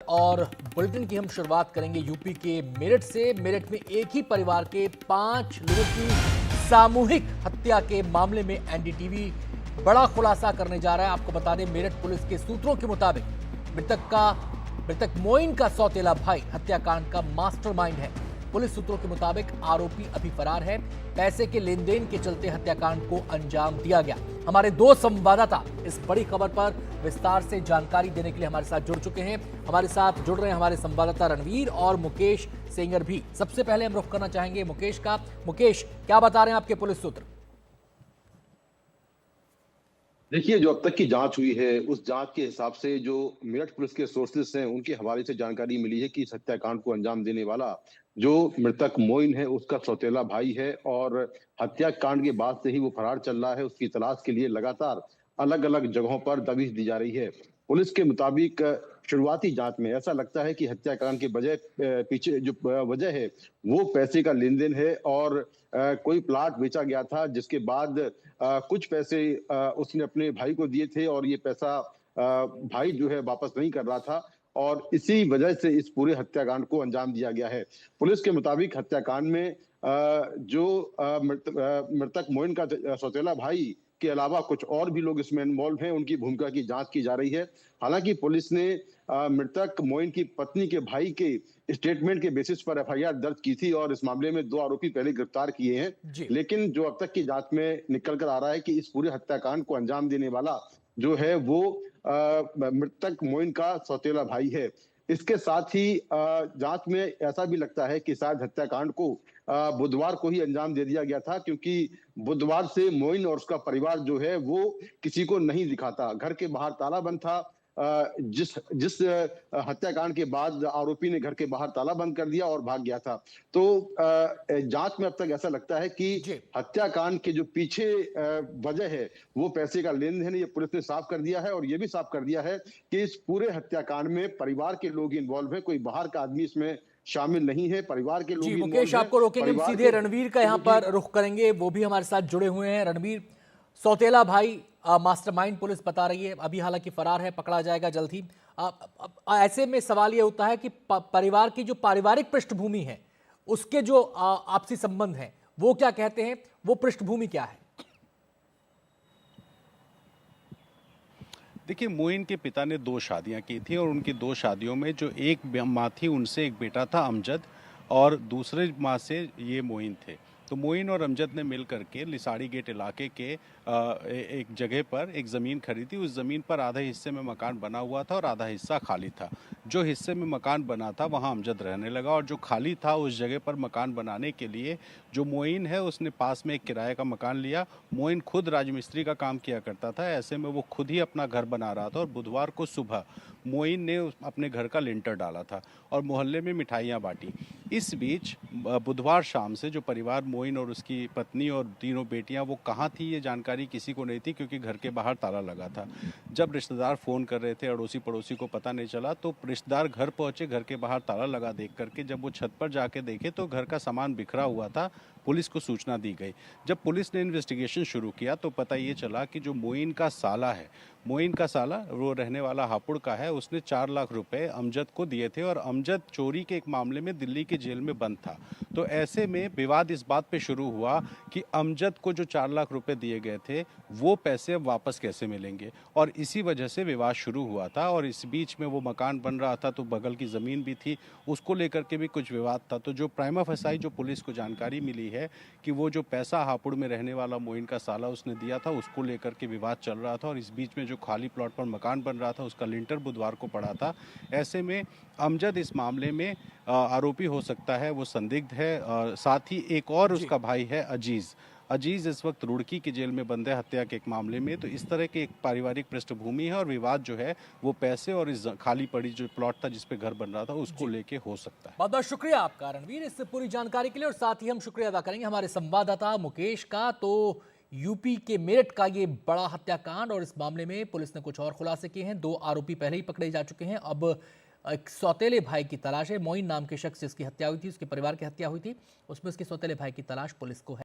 और बुलेटिन की हम शुरुआत करेंगे यूपी के मेरठ से। मेरठ में एक ही परिवार के 5 लोगों की सामूहिक हत्या के मामले में एनडीटीवी बड़ा खुलासा करने जा रहा है। आपको बता दें, मेरठ पुलिस के सूत्रों के मुताबिक मृतक मोइन का सौतेला भाई हत्याकांड का मास्टरमाइंड है। पुलिस सूत्रों के मुताबिक आरोपी अभी फरार है। पैसे के लेन देन के चलते हत्याकांड को अंजाम दिया गया। हमारे 2 संवाददाता इस बड़ी खबर पर विस्तार से जानकारी देने के लिए हमारे साथ जुड़ चुके हैं। हमारे साथ जुड़ रहे हैं हमारे संवाददाता रणवीर और मुकेश सेंगर भी। सबसे पहले हम रुख करना चाहेंगे मुकेश का। मुकेश, क्या बता रहे हैं आपके पुलिस सूत्र? देखिए, जो अब तक की जांच हुई है उस जांच के हिसाब से जो मेरठ पुलिस के सोर्सेस हैं उनके हवाले से जानकारी मिली है कि इस हत्याकांड को अंजाम देने वाला जो मृतक मोइन है उसका सौतेला भाई है और हत्याकांड के बाद से ही वो फरार चल रहा है। उसकी तलाश के लिए लगातार अलग अलग जगहों पर दबिश दी जा रही है। पुलिस के मुताबिक शुरुआती जांच में ऐसा लगता है कि हत्याकांड के बजाय पीछे जो वजह है वो पैसे का लेन देन है और कोई प्लाट बेचा गया था जिसके बाद कुछ पैसे उसने अपने भाई को दिए थे और ये पैसा भाई जो है वापस नहीं कर रहा था और इसी वजह से इस पूरे हत्याकांड को अंजाम दिया गया है। पुलिस के मुताबिक हत्याकांड में जो मृतक मोइन का सौतेला भाई के अलावा कुछ और भी लोग इसमें इन्वॉल्व हैं, उनकी भूमिका की जांच की जा रही है। हालांकि पुलिस ने मृतक मोइन की पत्नी के भाई के स्टेटमेंट के बेसिस पर एफआईआर दर्ज की थी और इस मामले में 2 आरोपी पहले गिरफ्तार किए हैं। जी। लेकिन जो अब तक की जांच में निकल कर आ रहा है कि इस पूरे हत्याकांड को अंजाम देने वाला जो है वो मृतक मोइन का सौतेला भाई है। इसके साथ ही जांच में ऐसा भी लगता है कि शायद हत्याकांड को बुधवार को ही अंजाम दे दिया गया था, क्योंकि बुधवार से मोइन और उसका परिवार जो है वो किसी को नहीं दिखाता। घर के बाहर ताला बंद था। जिस जिस हत्याकांड के बाद आरोपी ने घर के बाहर ताला बंद कर दिया और भाग गया था। तो जांच में अब तक ऐसा लगता है कि जी। हत्याकांड के जो पीछे वजह है वो पैसे का लेन देन है। ये पुलिस ने साफ कर दिया है और ये भी साफ कर दिया है कि इस पूरे हत्याकांड में परिवार के लोग इन्वॉल्व है, कोई बाहर का आदमी इसमें शामिल नहीं है। परिवार के जी लोग मुकेश, इन्वॉल्व है। आपको रोकेंगे, हम परिवार सीधे के रणवीर का यहाँ लोग ही पर रुख करेंगे। वो भी हमारे साथ जुड़े हुए हैं। रणवीर, सौतेला भाई मास्टरमाइंड पुलिस बता रही है, अभी हालांकि फरार है, पकड़ा जाएगा जल्द ही। ऐसे में सवाल ये होता है कि परिवार की जो पारिवारिक पृष्ठभूमि है, उसके जो आपसी संबंध हैं, वो क्या कहते हैं? वो पृष्ठभूमि क्या है? देखिए, मोइन के पिता ने 2 शादियां की थी और उनकी 2 शादियों में जो एक माँ थी उनसे एक बेटा था अमजद और दूसरे माँ से ये मोइन थे। तो मोइन और अमजद ने मिल करके लिसाड़ी गेट इलाके के एक जगह पर एक ज़मीन खरीदी। उस ज़मीन पर आधे हिस्से में मकान बना हुआ था और आधा हिस्सा खाली था। जो हिस्से में मकान बना था वहाँ अमजद रहने लगा और जो खाली था उस जगह पर मकान बनाने के लिए जो मोइन है उसने पास में एक किराए का मकान लिया। मोइन खुद राजमिस्त्री का काम किया करता था, ऐसे में वो खुद ही अपना घर बना रहा था और बुधवार को सुबह मोइन ने अपने घर का लिंटर डाला था और मोहल्ले में मिठाइयाँ बांटी। इस बीच बुधवार शाम से जो परिवार मोइन और उसकी पत्नी और तीनों बेटियां वो कहाँ थी ये जानकारी किसी को नहीं थी, क्योंकि घर के बाहर ताला लगा था। जब रिश्तेदार फ़ोन कर रहे थे, अड़ोसी पड़ोसी को पता नहीं चला, तो रिश्तेदार घर पहुंचे। घर के बाहर ताला लगा देख करके जब वो छत पर जाके देखे तो घर का सामान बिखरा हुआ था। पुलिस को सूचना दी गई। जब पुलिस ने इन्वेस्टिगेशन शुरू किया तो पता ये चला कि जो मोइन का साला है, मोइन का साला वो रहने वाला हापुड़ का है, उसने 4 लाख रुपए अमजद को दिए थे और अमजद चोरी के एक मामले में दिल्ली के जेल में बंद था। तो ऐसे में विवाद इस बात पे शुरू हुआ कि अमजद को जो 4 लाख रुपए दिए गए थे वो पैसे अब वापस कैसे मिलेंगे, और इसी वजह से विवाद शुरू हुआ था। और इस बीच में वो मकान बन रहा था तो बगल की ज़मीन भी थी, उसको लेकर के भी कुछ विवाद था। तो जो प्राइमा फसाई जो पुलिस को जानकारी मिली है कि वो जो पैसा हापुड़ में रहने वाला मोइन का साला उसने दिया था, उसको लेकर के विवाद चल रहा था और इस बीच में जो खाली प्लॉट पर मकान बन रहा था उसका लिंटर बुधवार को पड़ा था। ऐसे में अमजद इस मामले में आरोपी हो सकता है, वो संदिग्ध है। साथ ही एक और उसका भाई है अजीज इस वक्त रुड़की की जेल में बंद है हत्या के एक मामले में। तो इस तरह की एक पारिवारिक पृष्ठभूमि है और विवाद जो है वो पैसे और इस खाली पड़ी जो प्लॉट था जिसपे घर बन रहा था उसको लेके हो सकता है। बहुत बहुत शुक्रिया आपका रणवीर इस पूरी जानकारी के लिए। और साथ ही हम शुक्रिया अदा करेंगे हमारे संवाददाता मुकेश का। तो यूपी के मेरठ का ये बड़ा हत्याकांड, और इस मामले में पुलिस ने कुछ और खुलासे किए हैं। 2 आरोपी पहले ही पकड़े जा चुके हैं। अब एक सौतेले भाई की तलाश है। मोइन नाम के शख्स जिसकी हत्या हुई थी, उसके परिवार की हत्या हुई थी, उसमें उसके सौतेले भाई की तलाश पुलिस को है।